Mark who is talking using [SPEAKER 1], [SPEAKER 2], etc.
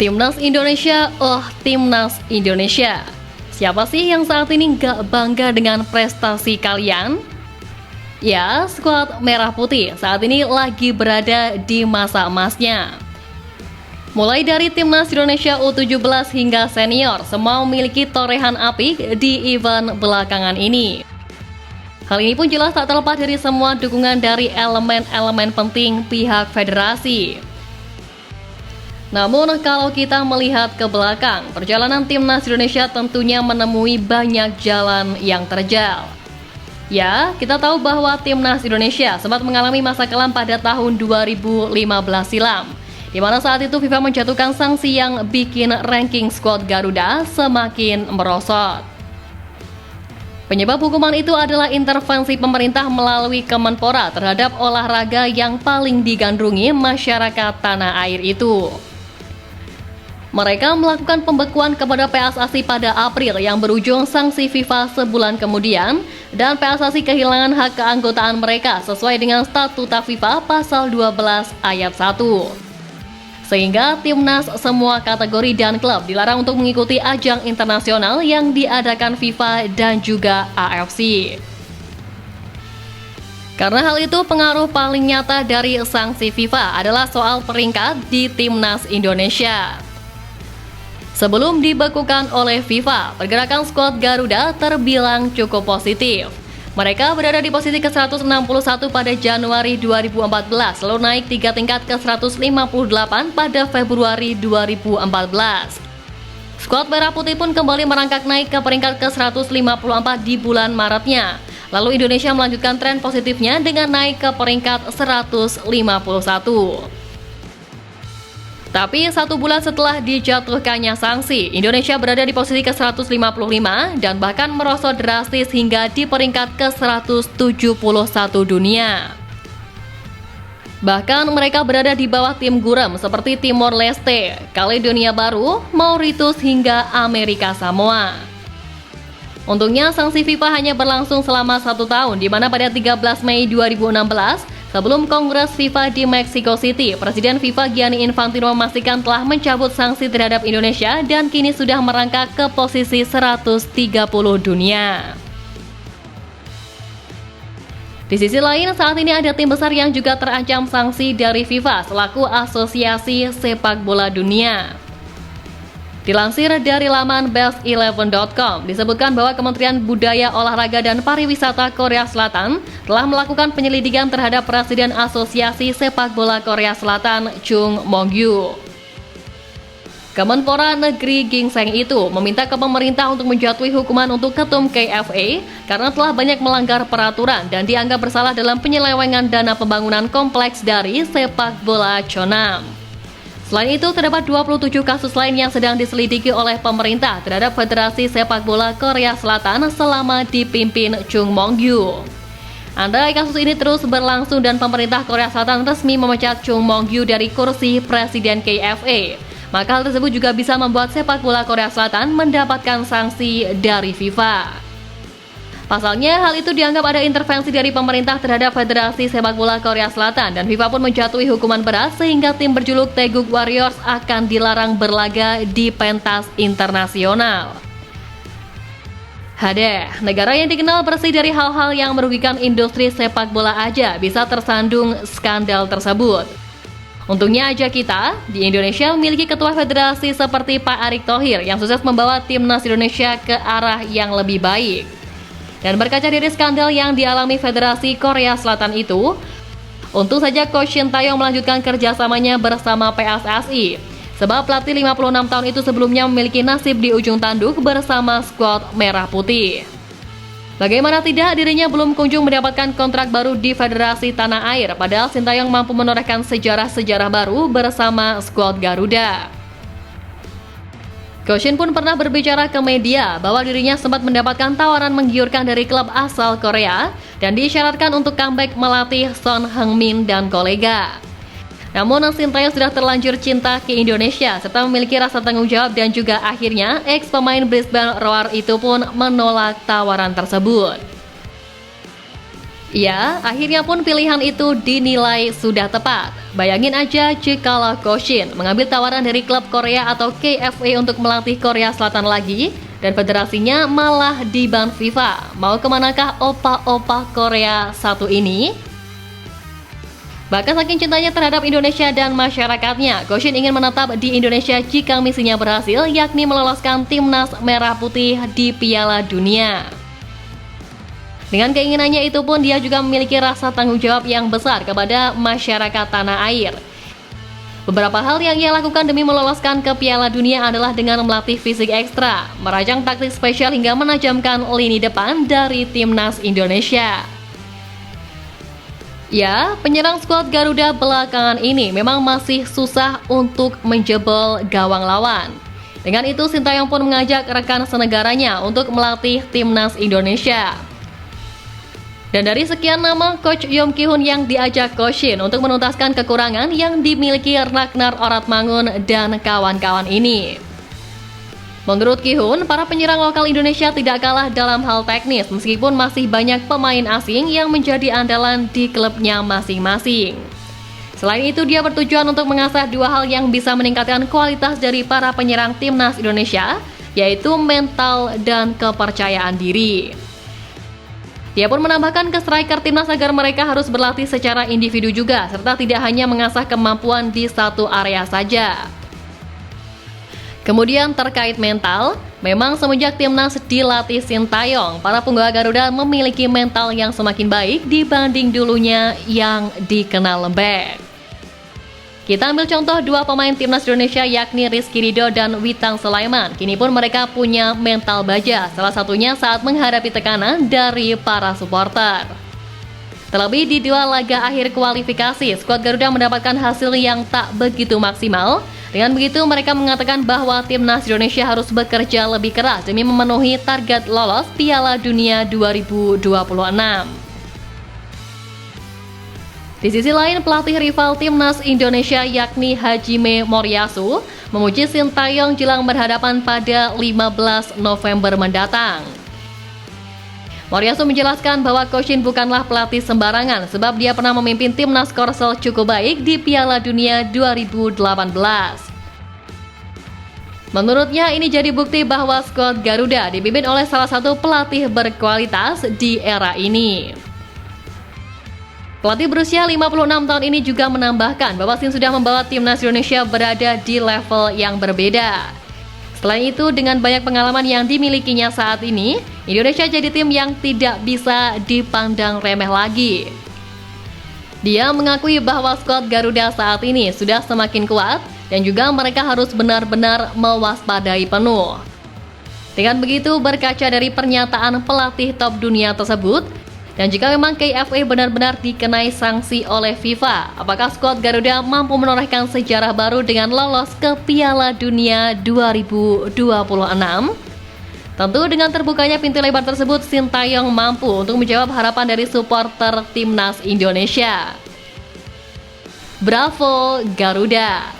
[SPEAKER 1] Timnas Indonesia, Timnas Indonesia. Siapa sih yang saat ini gak bangga dengan prestasi kalian? Ya, skuad Merah Putih saat ini lagi berada di masa emasnya. Mulai dari Timnas Indonesia U17 hingga senior, semua memiliki torehan apik di event belakangan ini. Hal ini pun jelas tak terlepas dari semua dukungan dari elemen-elemen penting pihak federasi. Namun kalau kita melihat ke belakang, perjalanan Timnas Indonesia tentunya menemui banyak jalan yang terjal. Ya, kita tahu bahwa Timnas Indonesia sempat mengalami masa kelam pada tahun 2015 silam, di mana saat itu FIFA menjatuhkan sanksi yang bikin ranking skuad Garuda semakin merosot. Penyebab hukuman itu adalah intervensi pemerintah melalui Kemenpora terhadap olahraga yang paling digandrungi masyarakat tanah air itu. Mereka melakukan pembekuan kepada PSSI pada April yang berujung sanksi FIFA sebulan kemudian, dan PSSI kehilangan hak keanggotaan mereka sesuai dengan Statuta FIFA pasal 12 ayat 1. Sehingga timnas semua kategori dan klub dilarang untuk mengikuti ajang internasional yang diadakan FIFA dan juga AFC. Karena hal itu, pengaruh paling nyata dari sanksi FIFA adalah soal peringkat di Timnas Indonesia. Sebelum dibekukan oleh FIFA, pergerakan skuad Garuda terbilang cukup positif. Mereka berada di posisi ke-161 pada Januari 2014, lalu naik 3 tingkat ke 158 pada Februari 2014. Skuad Merah Putih pun kembali merangkak naik ke peringkat ke-154 di bulan Maretnya. Lalu Indonesia melanjutkan tren positifnya dengan naik ke peringkat 151. Tapi 1 bulan setelah dijatuhkannya sanksi, Indonesia berada di posisi ke-155 dan bahkan merosot drastis hingga di peringkat ke-171 dunia. Bahkan mereka berada di bawah tim gurem seperti Timor Leste, Kaledonia Baru, Mauritius hingga Amerika Samoa. Untungnya sanksi FIFA hanya berlangsung selama 1 tahun, di mana pada 13 Mei 2016, sebelum Kongres FIFA di Mexico City, Presiden FIFA Gianni Infantino memastikan telah mencabut sanksi terhadap Indonesia dan kini sudah merangkak ke posisi 130 dunia. Di sisi lain, saat ini ada tim besar yang juga terancam sanksi dari FIFA selaku Asosiasi Sepak Bola Dunia. Dilansir dari laman best11.com, disebutkan bahwa Kementerian Budaya, Olahraga, dan Pariwisata Korea Selatan telah melakukan penyelidikan terhadap Presiden Asosiasi Sepak Bola Korea Selatan, Chung Mong-gyu. Kemenpora Negeri Gingseng itu meminta ke pemerintah untuk menjatuhi hukuman untuk Ketum KFA karena telah banyak melanggar peraturan dan dianggap bersalah dalam penyelewengan dana pembangunan kompleks dari sepak bola Chonam. Selain itu, terdapat 27 kasus lain yang sedang diselidiki oleh pemerintah terhadap Federasi Sepak Bola Korea Selatan selama dipimpin Chung Mong-gyu. Andai kasus ini terus berlangsung dan pemerintah Korea Selatan resmi memecat Chung Mong-gyu dari kursi Presiden KFA, maka hal tersebut juga bisa membuat sepak bola Korea Selatan mendapatkan sanksi dari FIFA. Pasalnya, hal itu dianggap ada intervensi dari pemerintah terhadap Federasi Sepak Bola Korea Selatan dan FIFA pun menjatuhi hukuman berat sehingga tim berjuluk Taeguk Warriors akan dilarang berlaga di pentas internasional. Hadeh, negara yang dikenal bersih dari hal-hal yang merugikan industri sepak bola aja bisa tersandung skandal tersebut. Untungnya aja kita di Indonesia memiliki ketua federasi seperti Pak Erick Thohir yang sukses membawa timnas Indonesia ke arah yang lebih baik. Dan berkaca dari skandal yang dialami Federasi Korea Selatan itu, untung saja Coach Shin Tae-yong melanjutkan kerjasamanya bersama PSSI. Sebab pelatih 56 tahun itu sebelumnya memiliki nasib di ujung tanduk bersama skuad Merah Putih. Bagaimana tidak, dirinya belum kunjung mendapatkan kontrak baru di Federasi Tanah Air, padahal Shin Tae-yong mampu menorehkan sejarah-sejarah baru bersama skuad Garuda. Coach Shin pun pernah berbicara ke media bahwa dirinya sempat mendapatkan tawaran menggiurkan dari klub asal Korea dan diisyaratkan untuk comeback melatih Son Heung-min dan kolega. Namun Shin Tae-yong sudah terlanjur cinta ke Indonesia serta memiliki rasa tanggung jawab dan juga akhirnya ex-pemain Brisbane Roar itu pun menolak tawaran tersebut. Ya, akhirnya pun pilihan itu dinilai sudah tepat. Bayangin aja jikalau Koshin mengambil tawaran dari klub Korea atau KFA untuk melatih Korea Selatan lagi, dan federasinya malah diban FIFA. Mau kemanakah opa-opa Korea satu ini? Bahkan saking cintanya terhadap Indonesia dan masyarakatnya, Koshin ingin menetap di Indonesia jika misinya berhasil, yakni meloloskan timnas merah putih di Piala Dunia. Dengan keinginannya itu pun dia juga memiliki rasa tanggung jawab yang besar kepada masyarakat tanah air. Beberapa hal yang ia lakukan demi meloloskan ke Piala Dunia adalah dengan melatih fisik ekstra, merancang taktik spesial hingga menajamkan lini depan dari timnas Indonesia. Ya, penyerang skuad Garuda belakangan ini memang masih susah untuk menjebol gawang lawan. Dengan itu, Sintayong pun mengajak rekan senegaranya untuk melatih timnas Indonesia. Dan dari sekian nama, Coach Yom Ki-hun yang diajak Koshin untuk menuntaskan kekurangan yang dimiliki Ragnar Oratmangun dan kawan-kawan ini. Menurut Ki-hun, para penyerang lokal Indonesia tidak kalah dalam hal teknis meskipun masih banyak pemain asing yang menjadi andalan di klubnya masing-masing. Selain itu, dia bertujuan untuk mengasah dua hal yang bisa meningkatkan kualitas dari para penyerang timnas Indonesia, yaitu mental dan kepercayaan diri. Dia pun menambahkan ke striker timnas agar mereka harus berlatih secara individu juga, serta tidak hanya mengasah kemampuan di satu area saja. Kemudian terkait mental, memang semenjak timnas dilatih Sintayong, para punggawa Garuda memiliki mental yang semakin baik dibanding dulunya yang dikenal lembek. Kita ambil contoh dua pemain timnas Indonesia yakni Rizky Ridho dan Witan Sulaiman. Kini pun mereka punya mental baja, salah satunya saat menghadapi tekanan dari para supporter. Terlebih di dua laga akhir kualifikasi, skuad Garuda mendapatkan hasil yang tak begitu maksimal. Dengan begitu, mereka mengatakan bahwa timnas Indonesia harus bekerja lebih keras demi memenuhi target lolos Piala Dunia 2026. Di sisi lain, pelatih rival timnas Indonesia yakni Hajime Moriyasu memuji Sintayong jelang berhadapan pada 15 November mendatang. Moriyasu menjelaskan bahwa Koshin bukanlah pelatih sembarangan sebab dia pernah memimpin timnas Korsel cukup baik di Piala Dunia 2018. Menurutnya ini jadi bukti bahwa skuad Garuda dipimpin oleh salah satu pelatih berkualitas di era ini. Pelatih berusia 56 tahun ini juga menambahkan bahwa Shin sudah membawa timnas Indonesia berada di level yang berbeda. Selain itu, dengan banyak pengalaman yang dimilikinya saat ini, Indonesia jadi tim yang tidak bisa dipandang remeh lagi. Dia mengakui bahwa skuad Garuda saat ini sudah semakin kuat dan juga mereka harus benar-benar mewaspadai penuh. Dengan begitu, berkaca dari pernyataan pelatih top dunia tersebut, dan jika memang KFA benar-benar dikenai sanksi oleh FIFA, apakah skuad Garuda mampu menorehkan sejarah baru dengan lolos ke Piala Dunia 2026? Tentu dengan terbukanya pintu lebar tersebut, Sintayong mampu untuk menjawab harapan dari supporter timnas Indonesia. Bravo Garuda!